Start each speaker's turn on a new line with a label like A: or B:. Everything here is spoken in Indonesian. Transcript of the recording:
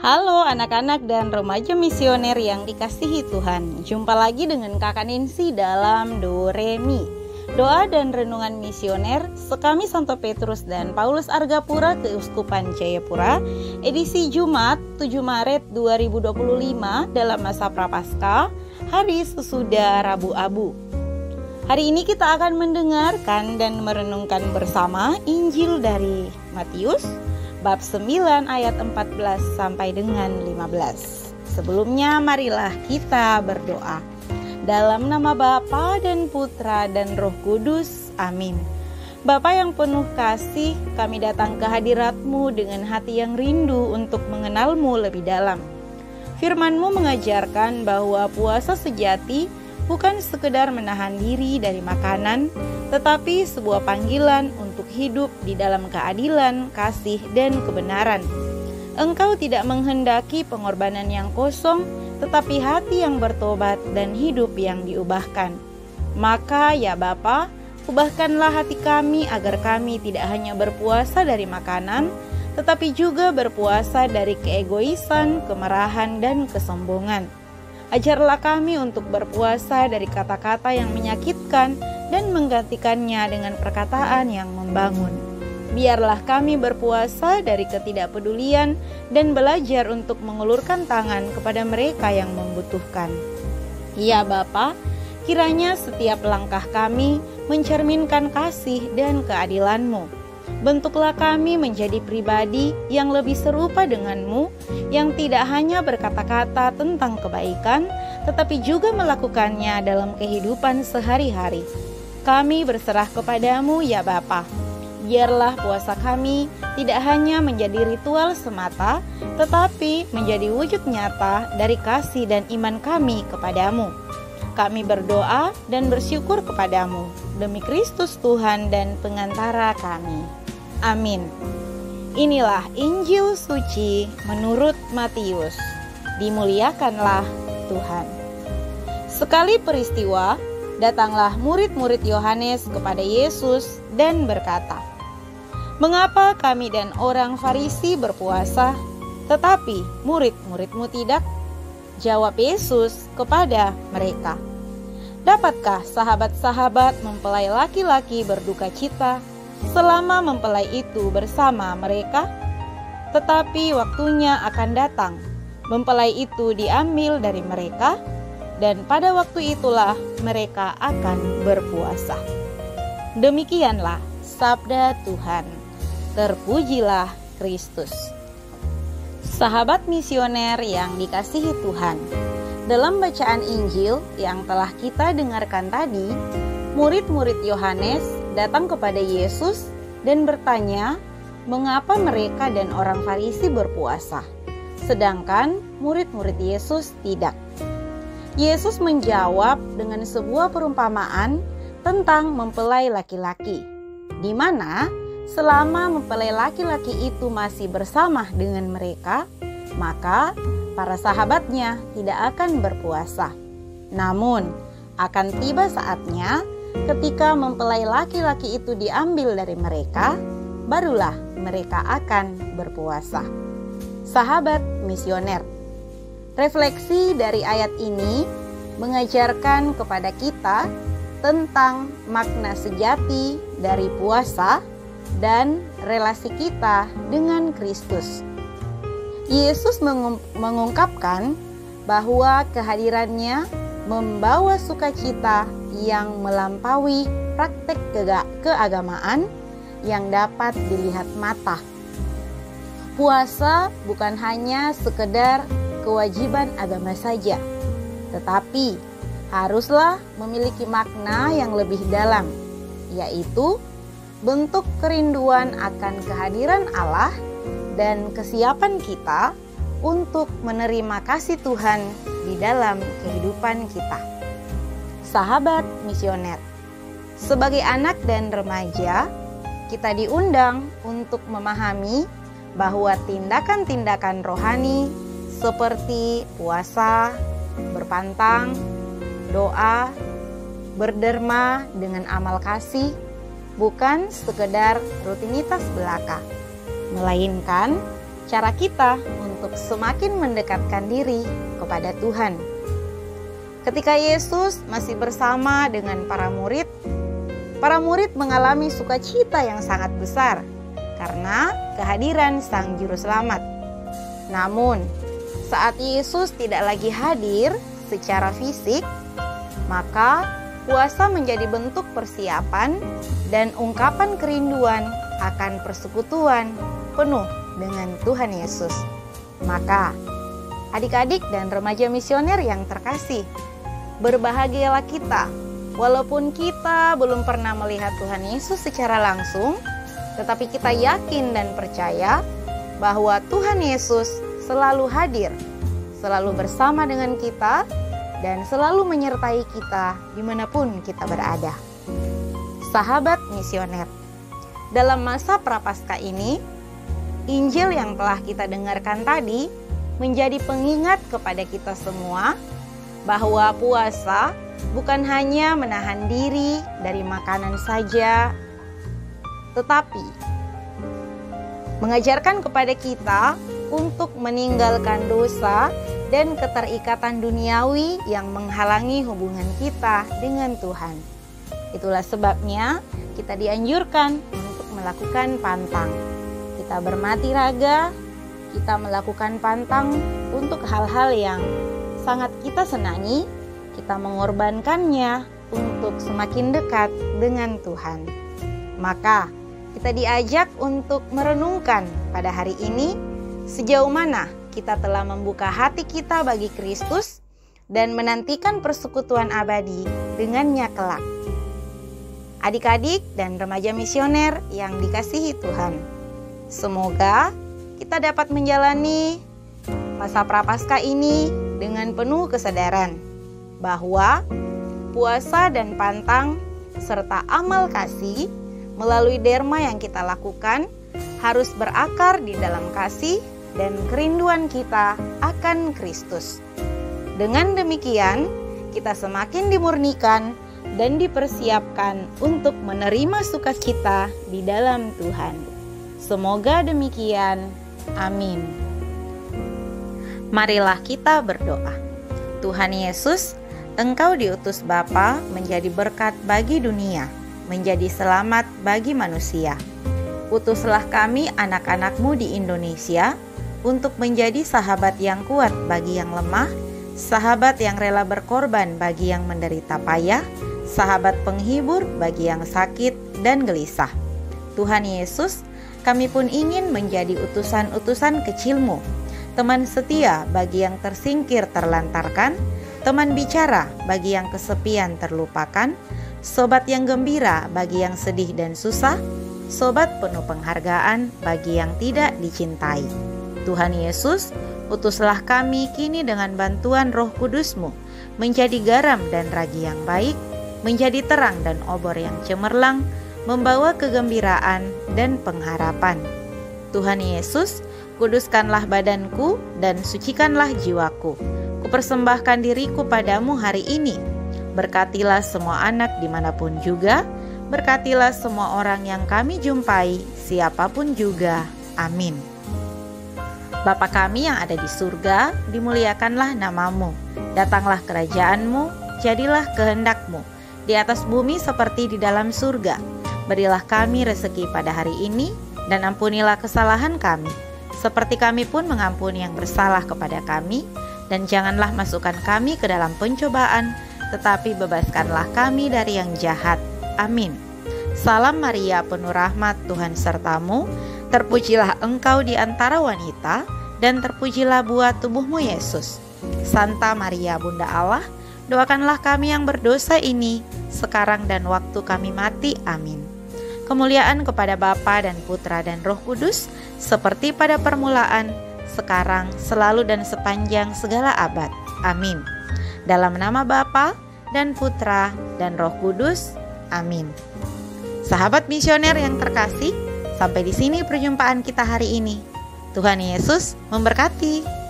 A: Halo anak-anak dan remaja misioner yang dikasihi Tuhan. Jumpa lagi dengan Kakak Ninsi dalam Do Re Mi, doa dan renungan misioner Sekami Santo Petrus dan Paulus Argapura Keuskupan Jayapura, edisi Jumat 7 Maret 2025 dalam masa Prapaskah, hari sesudah Rabu Abu. Hari ini kita akan mendengarkan dan merenungkan bersama Injil dari Matius bab 9 ayat 14 sampai dengan 15. Sebelumnya marilah kita berdoa. Dalam nama Bapa dan Putra dan Roh Kudus, amin. Bapa yang penuh kasih, kami datang ke hadirat-Mu dengan hati yang rindu untuk mengenal-Mu lebih dalam. Firman-Mu mengajarkan bahwa puasa sejati bukan sekedar menahan diri dari makanan, tetapi sebuah panggilan untuk hidup di dalam keadilan, kasih, dan kebenaran. Engkau tidak menghendaki pengorbanan yang kosong, tetapi hati yang bertobat dan hidup yang diubahkan. Maka ya Bapa, ubahkanlah hati kami agar kami tidak hanya berpuasa dari makanan, tetapi juga berpuasa dari keegoisan, kemarahan, dan kesombongan. Ajarlah kami untuk berpuasa dari kata-kata yang menyakitkan dan menggantikannya dengan perkataan yang membangun. Biarlah kami berpuasa dari ketidakpedulian dan belajar untuk mengulurkan tangan kepada mereka yang membutuhkan. Ya Bapa, kiranya setiap langkah kami mencerminkan kasih dan keadilan-Mu. Bentuklah kami menjadi pribadi yang lebih serupa dengan-Mu, yang tidak hanya berkata-kata tentang kebaikan, tetapi juga melakukannya dalam kehidupan sehari-hari. Kami berserah kepada-Mu ya Bapa. Biarlah puasa kami tidak hanya menjadi ritual semata, tetapi menjadi wujud nyata dari kasih dan iman kami kepada-Mu. Kami berdoa dan bersyukur kepada-Mu, demi Kristus Tuhan dan pengantara kami. Amin. Inilah Injil suci menurut Matius. Dimuliakanlah Tuhan. Sekali peristiwa, datanglah murid-murid Yohanes kepada Yesus dan berkata, "Mengapa kami dan orang Farisi berpuasa, tetapi murid-murid-Mu tidak?" Jawab Yesus kepada mereka, "Dapatkah sahabat-sahabat mempelai laki-laki berduka cita selama mempelai itu bersama mereka? Tetapi waktunya akan datang, mempelai itu diambil dari mereka, dan pada waktu itulah mereka akan berpuasa." Demikianlah sabda Tuhan. Terpujilah Kristus. Sahabat misioner yang dikasihi Tuhan, dalam bacaan Injil yang telah kita dengarkan tadi, murid-murid Yohanes datang kepada Yesus dan bertanya, mengapa mereka dan orang Farisi berpuasa, sedangkan murid-murid Yesus tidak. Yesus menjawab dengan sebuah perumpamaan tentang mempelai laki-laki, di mana selama mempelai laki-laki itu masih bersama dengan mereka, maka para sahabatnya tidak akan berpuasa. Namun, akan tiba saatnya ketika mempelai laki-laki itu diambil dari mereka, barulah mereka akan berpuasa. Sahabat misioner, refleksi dari ayat ini mengajarkan kepada kita tentang makna sejati dari puasa dan relasi kita dengan Kristus. Yesus mengungkapkan bahwa kehadirannya membawa sukacita yang melampaui praktek keagamaan yang dapat dilihat mata. Puasa bukan hanya sekedar kewajiban agama saja, tetapi haruslah memiliki makna yang lebih dalam, yaitu bentuk kerinduan akan kehadiran Allah dan kesiapan kita untuk menerima kasih Tuhan di dalam kehidupan kita. Sahabat misioner, sebagai anak dan remaja, kita diundang untuk memahami bahwa tindakan-tindakan rohani seperti puasa, berpantang, doa, berderma dengan amal kasih bukan sekedar rutinitas belaka, melainkan cara kita untuk untuk semakin mendekatkan diri kepada Tuhan. Ketika Yesus masih bersama dengan para murid mengalami sukacita yang sangat besar karena kehadiran Sang Juru Selamat. Namun, saat Yesus tidak lagi hadir secara fisik, maka puasa menjadi bentuk persiapan dan ungkapan kerinduan akan persekutuan penuh dengan Tuhan Yesus. Maka, adik-adik dan remaja misioner yang terkasih, berbahagialah kita. Walaupun kita belum pernah melihat Tuhan Yesus secara langsung, tetapi kita yakin dan percaya bahwa Tuhan Yesus selalu hadir, selalu bersama dengan kita, dan selalu menyertai kita dimanapun kita berada. Sahabat misioner, dalam masa Prapaskah ini, Injil yang telah kita dengarkan tadi menjadi pengingat kepada kita semua bahwa puasa bukan hanya menahan diri dari makanan saja, tetapi mengajarkan kepada kita untuk meninggalkan dosa dan keterikatan duniawi yang menghalangi hubungan kita dengan Tuhan. Itulah sebabnya kita dianjurkan untuk melakukan pantang. Kita bermati raga, kita melakukan pantang untuk hal-hal yang sangat kita senangi, kita mengorbankannya untuk semakin dekat dengan Tuhan. Maka kita diajak untuk merenungkan pada hari ini sejauh mana kita telah membuka hati kita bagi Kristus dan menantikan persekutuan abadi dengannya kelak. Adik-adik dan remaja misioner yang dikasihi Tuhan, semoga kita dapat menjalani masa Prapaskah ini dengan penuh kesadaran bahwa puasa dan pantang serta amal kasih melalui derma yang kita lakukan harus berakar di dalam kasih dan kerinduan kita akan Kristus. Dengan demikian, kita semakin dimurnikan dan dipersiapkan untuk menerima sukacita di dalam Tuhan. Semoga demikian. Amin. Marilah kita berdoa. Tuhan Yesus, Engkau diutus Bapa menjadi berkat bagi dunia, menjadi selamat bagi manusia. Utuslah kami anak-anak-Mu di Indonesia untuk menjadi sahabat yang kuat bagi yang lemah, sahabat yang rela berkorban bagi yang menderita payah, sahabat penghibur bagi yang sakit dan gelisah. Tuhan Yesus, kami pun ingin menjadi utusan-utusan kecil-Mu, teman setia bagi yang tersingkir terlantarkan, teman bicara bagi yang kesepian terlupakan, sobat yang gembira bagi yang sedih dan susah, sobat penuh penghargaan bagi yang tidak dicintai. Tuhan Yesus, utuslah kami kini dengan bantuan Roh Kudus-Mu, menjadi garam dan ragi yang baik, menjadi terang dan obor yang cemerlang, membawa kegembiraan dan pengharapan. Tuhan Yesus, kuduskanlah badanku dan sucikanlah jiwaku. Kupersembahkan diriku padamu hari ini. Berkatilah semua anak dimanapun juga, berkatilah semua orang yang kami jumpai, siapapun juga. Amin. Bapa kami yang ada di surga, dimuliakanlah nama-Mu. Datanglah kerajaan-Mu, jadilah kehendak-Mu, di atas bumi seperti di dalam surga. Berilah kami rezeki pada hari ini, dan ampunilah kesalahan kami, seperti kami pun mengampuni yang bersalah kepada kami. Dan janganlah masukkan kami ke dalam pencobaan, tetapi bebaskanlah kami dari yang jahat. Amin. Salam Maria, penuh rahmat, Tuhan sertamu. Terpujilah engkau di antara wanita, dan terpujilah buah tubuhmu Yesus. Santa Maria, Bunda Allah, doakanlah kami yang berdosa ini, sekarang dan waktu kami mati. Amin. Kemuliaan kepada Bapa dan Putra dan Roh Kudus, seperti pada permulaan, sekarang, selalu dan sepanjang segala abad. Amin. Dalam nama Bapa dan Putra dan Roh Kudus. Amin. Sahabat misioner yang terkasih, sampai di sini perjumpaan kita hari ini. Tuhan Yesus memberkati.